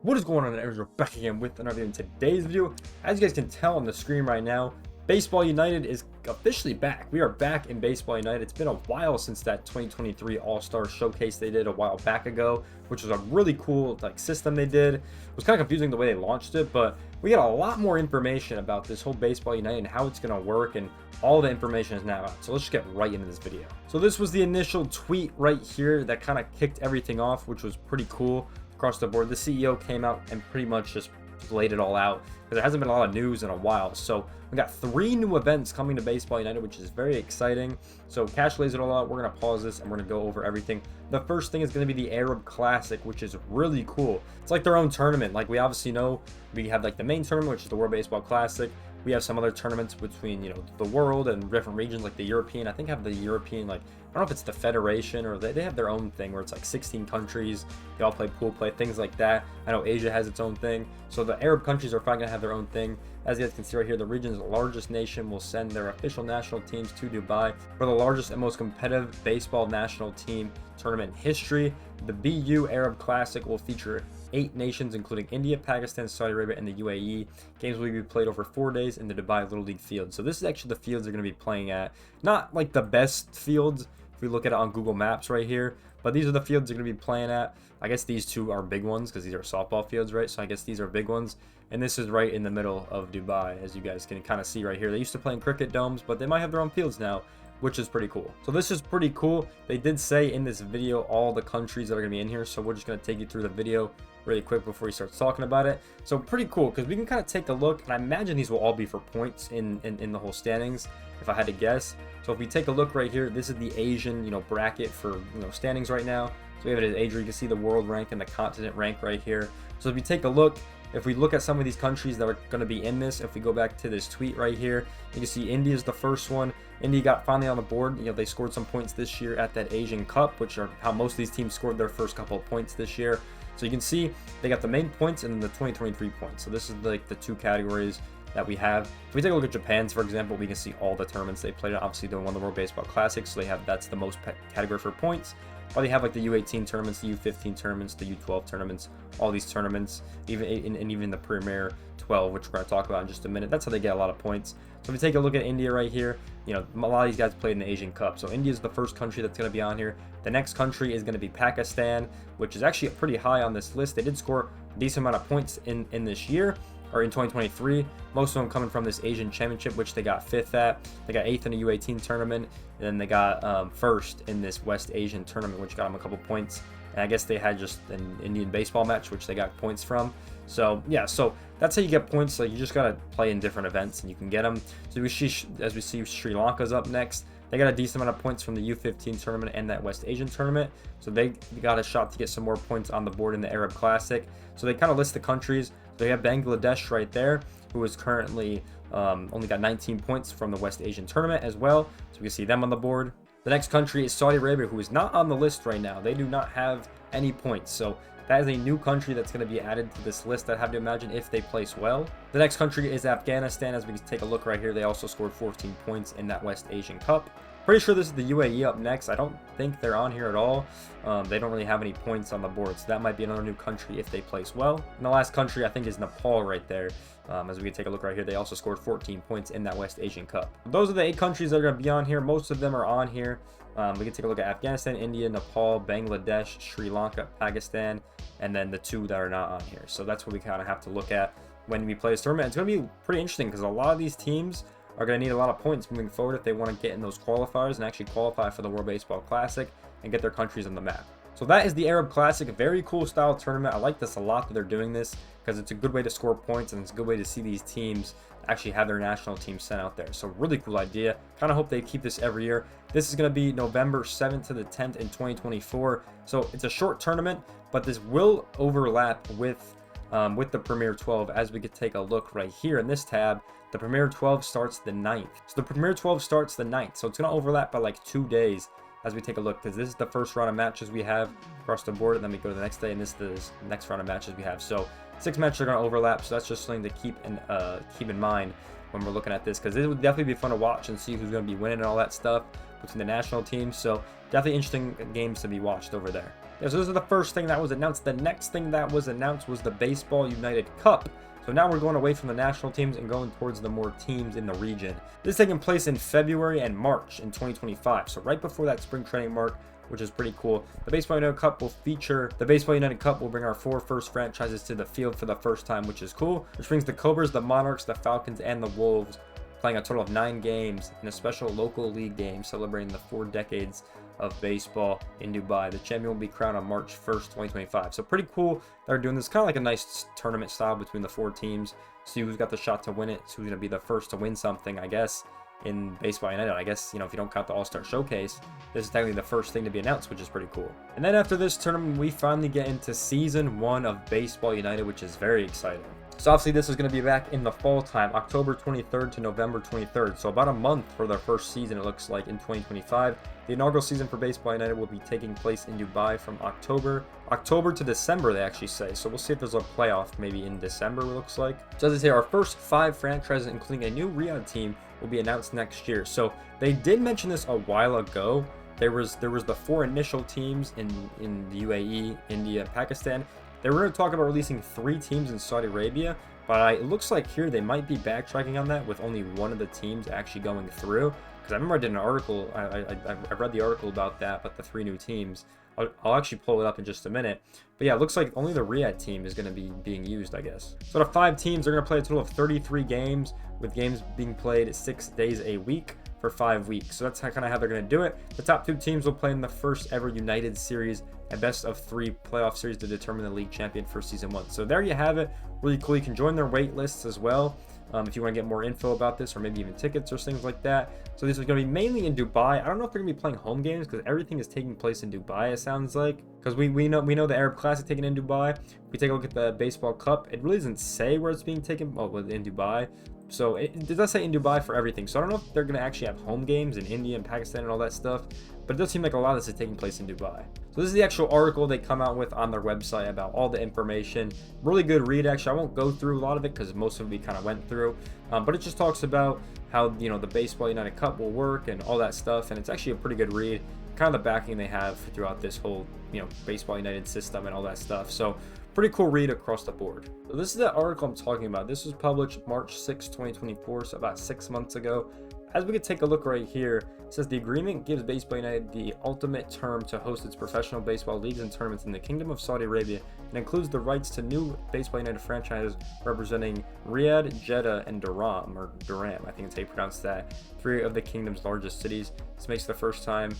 What is going on, guys? We're back again with another video. In today's video, as you guys can tell on the screen right now, Baseball United is officially back. We are back in Baseball United. It's been a while since that 2023 All-Star Showcase they did a while back ago, which was a really cool system they did. It was kind of confusing the way they launched it, but we got a lot more information about this whole Baseball United and how it's going to work, and all the information is now out. So let's just get right into this video. So this was the initial tweet right here that kind of kicked everything off, which was pretty cool. Across the board, the CEO came out and pretty much just laid it all out because there hasn't been a lot of news in a while. So we got 3 new events coming to Baseball United, which is very exciting. So Cash lays it all out. We're going to pause this and we're going to go over everything. The first thing is going to be the Arab Classic, which is really cool. It's like their own tournament. Like we obviously know we have like the main tournament, which is the World Baseball Classic. We have some other tournaments between, the world and different regions, like the European. I think have the European, I don't know if it's the Federation or they have their own thing where it's like 16 countries. They all play pool play, things like that. I know Asia has its own thing. So the Arab countries are probably going to have their own thing. As you guys can see right here, the region's largest nation will send their official national teams to Dubai for the largest and most competitive baseball national team tournament in history. The BU Arab Classic will feature 8 nations, including India, Pakistan, Saudi Arabia, and the UAE. Games will be played over 4 days in the Dubai Little League field. So this is actually the fields they're going to be playing at. Not like the best fields if we look at it on Google Maps right here, but these are the fields they're going to be playing at. I guess these two are big ones because these are softball fields, right? So I guess these are big ones. And this is right in the middle of Dubai, as you guys can kind of see right here. They used to play in cricket domes, but they might have their own fields now, which is pretty cool. So this is pretty cool. They did say in this video all the countries that are going to be in here, so we're just going to take you through the video really quick before he starts talking about it. So pretty cool because we can kind of take a look, and I imagine these will all be for points in the whole standings if I had to guess. So if we take a look right here, this is the Asian bracket for standings right now. So we have it as Asia. You can see the world rank and the continent rank right here. So if we take a look, if we look at some of these countries that are going to be in this, if we go back to this tweet right here, you can see India is the first one. India got finally on the board. They scored some points this year at that Asian Cup, which are how most of these teams scored their first couple of points this year. So you can see they got the main points and the 2023 points. So this is like the 2 categories that we have. If we take a look at Japan's, for example, we can see all the tournaments they played in. Obviously, they won the World Baseball Classic, so they have that's the most category for points. But they have like the U18 tournaments, the U15 tournaments, the U12 tournaments, all these tournaments, even the Premier 12, which we're going to talk about in just a minute. That's how they get a lot of points. So if we take a look at India right here, a lot of these guys played in the Asian Cup. So India is the first country that's going to be on here. The next country is going to be Pakistan, which is actually pretty high on this list. They did score a decent amount of points in this year, or in 2023, most of them coming from this Asian Championship, which they got 5th at. They got 8th in the U18 tournament, and then they got 1st in this West Asian tournament, which got them a couple points. And I guess they had just an Indian baseball match, which they got points from. So yeah, so that's how you get points. Like you just gotta play in different events, and you can get them. So as we see, Sri Lanka's up next. They got a decent amount of points from the U15 tournament and that West Asian tournament. So they got a shot to get some more points on the board in the Arab Classic. So they kind of list the countries. They have Bangladesh right there, who is currently only got 19 points from the West Asian tournament as well. So we can see them on the board. The next country is Saudi Arabia, who is not on the list right now. They do not have any points. So that is a new country that's going to be added to this list, I have to imagine, if they place well. The next country is Afghanistan. As we can take a look right here, they also scored 14 points in that West Asian Cup. Pretty sure this is the UAE up next. I don't think they're on here at all. They don't really have any points on the board, so that might be another new country if they place well. And the last country, I think, is Nepal right there. As we can take a look right here, they also scored 14 points in that West Asian Cup. Those are the 8 countries that are going to be on here. Most of them are on here. We can take a look at Afghanistan, India, Nepal, Bangladesh, Sri Lanka, Pakistan, and then the 2 that are not on here. So that's what we kind of have to look at when we play this tournament. It's going to be pretty interesting because a lot of these teams are going to need a lot of points moving forward if they want to get in those qualifiers and actually qualify for the World Baseball Classic and get their countries on the map. So that is the Arab Classic, a very cool style tournament. I like this a lot that they're doing this because it's a good way to score points and it's a good way to see these teams actually have their national team sent out there. So really cool idea. Kind of hope they keep this every year. This is going to be November 7th to the 10th in 2024. So it's a short tournament, but this will overlap with the Premier 12. As we could take a look right here in this tab, the Premier 12 starts the 9th. So the Premier 12 starts the 9th. So it's going to overlap by like 2 days as we take a look, because this is the first round of matches we have across the board, and then we go to the next day, and this is the next round of matches we have. So 6 matches are going to overlap, so that's just something to keep in mind when we're looking at this, because it would definitely be fun to watch and see who's going to be winning and all that stuff between the national teams. So definitely interesting games to be watched over there. Yeah, so this is the first thing that was announced. The next thing that was announced was the Baseball United Cup. So now we're going away from the national teams and going towards the more teams in the region. This is taking place in February and March in 2025. So right before that spring training mark, which is pretty cool. The Baseball United Cup will feature, the Baseball United Cup will bring our 4 first franchises to the field for the first time, which is cool. Which brings the Cobras, the Monarchs, the Falcons, and the Wolves playing a total of 9 games in a special local league game celebrating the 4 decades of baseball in Dubai. The champion will be crowned on March 1st, 2025. So pretty cool they're doing this, kind of like a nice tournament style between the 4 teams. See who's got the shot to win it, so who's going to be the first to win something, I guess, in Baseball United. I guess, you know, if you don't count the All-Star Showcase, this is technically the first thing to be announced, which is pretty cool. And then after this tournament, we finally get into Season 1 of Baseball United, which is very exciting. So obviously this is going to be back in the fall time, October 23rd to November 23rd. So about a month for their first season, it looks like, in 2025. The inaugural season for Baseball United will be taking place in Dubai from October to December, they actually say. So we'll see if there's a playoff maybe in December, it looks like. So as I say, our first 5 franchises, including a new Riyadh team, will be announced next year. So they did mention this a while ago. There was the 4 initial teams in the UAE, India, and Pakistan. They were going to talk about releasing 3 teams in Saudi Arabia, but it looks like here they might be backtracking on that with only one of the teams actually going through. Because I remember I did an article, I read the article about that, but the 3 new teams. I'll actually pull it up in just a minute. But yeah, it looks like only the Riyadh team is going to be being used, I guess. So the 5 teams are going to play a total of 33 games, with games being played 6 days a week for 5 weeks. So that's kind of how they're going to do it. The top 2 teams will play in the first ever United Series, a best of 3 playoff series to determine the league champion for season 1. So there you have it. Really cool. You can join their wait lists as well if you want to get more info about this, or maybe even tickets or things like that. So this is going to be mainly in Dubai. I don't know if they're going to be playing home games because everything is taking place in Dubai, it sounds like. Because we know the Arab Classic taken in Dubai. If we take a look at the Baseball Cup, it really doesn't say where it's being taken. Oh, well, in Dubai. So it does say in Dubai for everything. So I don't know if they're going to actually have home games in India and Pakistan and all that stuff. But it does seem like a lot of this is taking place in Dubai. So this is the actual article they come out with on their website about all the information. Really good read, actually. I won't go through a lot of it because most of it we kind of went through. But it just talks about how, you know, the Baseball United Cup will work and all that stuff. And it's actually a pretty good read. Kind of the backing they have throughout this whole, you know, Baseball United system and all that stuff. So pretty cool read across the board. So this is the article I'm talking about. This was published March 6, 2024, so about 6 months ago. As we could take a look right here, it says the agreement gives Baseball United the ultimate term to host its professional baseball leagues and tournaments in the Kingdom of Saudi Arabia, and includes the rights to new Baseball United franchises representing Riyadh, Jeddah, and Durham, I think it's how you pronounce that, 3 of the kingdom's largest cities. This makes the first time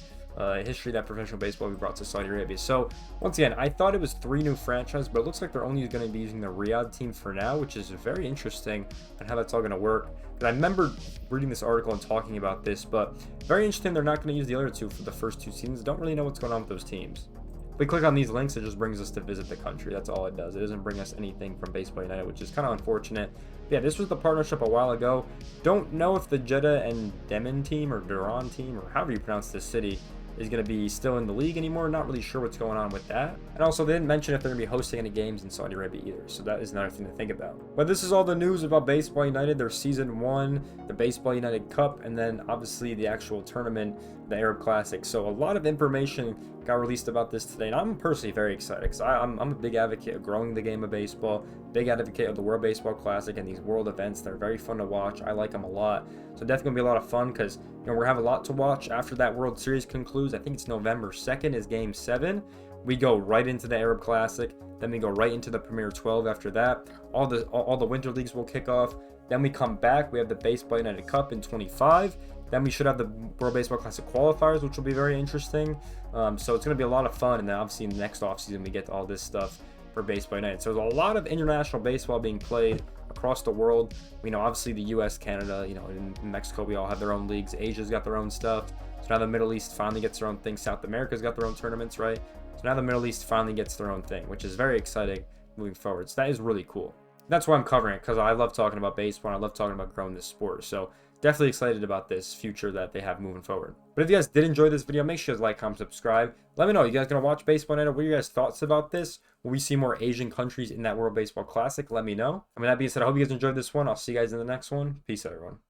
history that professional baseball will be brought to Saudi Arabia. So once again, I thought it was 3 new franchises, but it looks like they're only going to be using the Riyadh team for now, which is very interesting on how that's all going to work. And I remember reading this article and talking about this, but very interesting they're not going to use the other 2 for the first 2 seasons. Don't really know what's going on with those teams. If we click on these links, it just brings us to visit the country. That's all it does. It doesn't bring us anything from Baseball United, which is kind of unfortunate. But yeah, this was the partnership a while ago. Don't know if the Jeddah and Demin team or Duran team, or however you pronounce this city, is going to be still in the league anymore. Not really sure what's going on with that. And also, they didn't mention if they're going to be hosting any games in Saudi Arabia either. So that is another thing to think about. But this is all the news about Baseball United, their Season 1, the Baseball United Cup, and then obviously the actual tournament, the Arab Classic. So a lot of information got released about this today, and I'm personally very excited because I'm a big advocate of growing the game of baseball, big advocate of the World Baseball Classic and these world events. They're very fun to watch. I like them a lot. So definitely going to be a lot of fun because, you know, we're going to have a lot to watch after that World Series concludes. I think it's November 2nd is Game 7. We go right into the Arab Classic. Then we go right into the Premier 12 after that. All the winter leagues will kick off. Then we come back. We have the Baseball United Cup in 25. Then we should have the World Baseball Classic qualifiers, which will be very interesting. So it's going to be a lot of fun. And then obviously in the next offseason, we get to all this stuff for Baseball United. So there's a lot of international baseball being played across the world. We know obviously the US, Canada, you know, in Mexico, we all have their own leagues. Asia's got their own stuff. So now the Middle East finally gets their own thing. South America's got their own tournaments, right? So now the Middle East finally gets their own thing, which is very exciting moving forward. So that is really cool. That's why I'm covering it, because I love talking about baseball and I love talking about growing this sport. So definitely excited about this future that they have moving forward. But if you guys did enjoy this video, make sure to like, comment, subscribe. Let me know, you guys gonna watch Baseball United? What are your guys' thoughts about this? Will we see more Asian countries in that World Baseball Classic? Let me know. I mean, that being said, I hope you guys enjoyed this one. I'll see you guys in the next one. Peace out, everyone.